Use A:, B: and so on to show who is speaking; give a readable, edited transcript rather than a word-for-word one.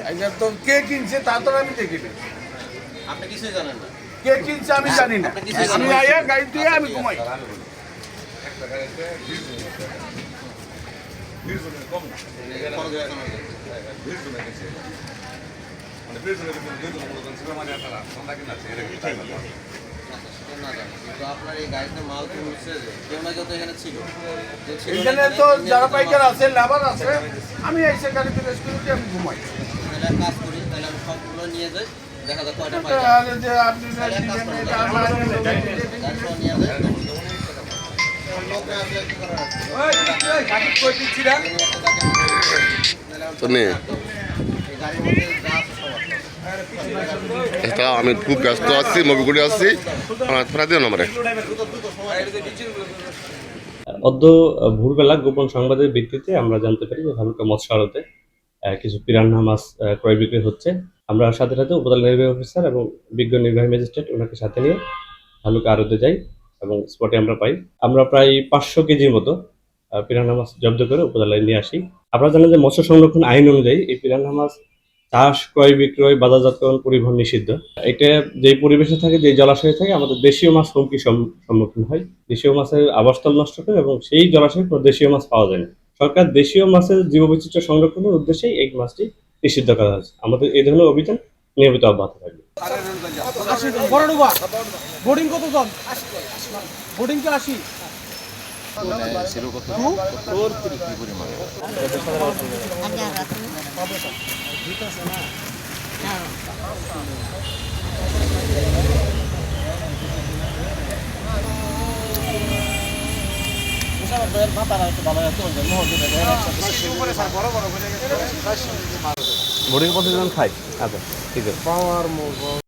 A: আচ্ছা, তো কে কিনছে তা তো আমি দেখিনি।
B: আপনি কিছুই জানেন না।
A: কে কিনছে আমি জানি না। আমি আয়া গাড়ি দিয়ে আমি ঘুমাই।
B: কিন্তু আপনার এই গাড়িতে মাল তো হচ্ছে যে কেউ না কেউ তো এখানে ছিল। যে ছিল না
A: এখানে তো যারা পাইকার আছে, লেবার আছে, আমি এসে গাড়িতে রেস্ট করে আমি ঘুমাই।
B: তাহলে এক কাজ করি, তাহলে আমি সবগুলো নিয়ে যাই, দেখা যাক কয়টা পাই।
A: আর যে আপনি দিবেন এটা আমার
B: গাড়িটা নিয়ে যাই। লোকরা আসলে কি করার আছে?
C: তো নে
B: এই গাড়ির মধ্যে যা আছে সব আছে।
C: এটা আমি খুব ব্যস্ত আছি, মুভি করে আসছি, ফোনা দিও না আমারে।
D: অদ্য ভোরবেলা গোপন সংবাদের ভিত্তিতে আমরা জানতে পারি যে ভালুকা মৎস্য আড়তে কিছু পিরান্না মাছ ক্রয় বিক্রি হচ্ছে। আমরা সাথে সাথে উপজেলা নির্বাহী অফিসার এবং বিজ্ঞ নির্বাহী ম্যাজিস্ট্রেট ওনাকে সাথে নিয়ে ভালুকা আড়তে যাই এবং স্পটে আমরা পাই। আমরা প্রায় 500 কেজির মতো পিরান্না মাছ জব্দ করে উপজেলায় নিয়ে আসি। আপনারা জানেন যে মৎস্য সংরক্ষণ আইন অনুযায়ী এই পিরান্না মাছ চাষ, ক্রয়, বিক্রয়, বাজারজাতকরণ, পরিবহন নিষিদ্ধ। এটা যেই পরিবেশে থাকে, যে জলাশয়ে থাকে, আমাদের দেশীয় মাছ হুমকির সম্মুখীন হয়। দেশীয় মাছের আবাসস্থল নষ্ট করে এবং সেই জলাশয়ে কোনো দেশীয় মাছ পাওয়া যায় না। সরকার দেশীয় মাছের জীববৈচিত্র্য সংরক্ষণের উদ্দেশ্যেই এই মাছটি নিষিদ্ধ করা হয়েছে। আমাদের এই ধরনের অভিযান নিয়মিত অব্যাহত থাকবে।
E: বোর্ডিং কত জন? বোর্ডিং তো 80।
D: বোর্ডিং 50 জন খাই। আচ্ছা, ঠিক আছে।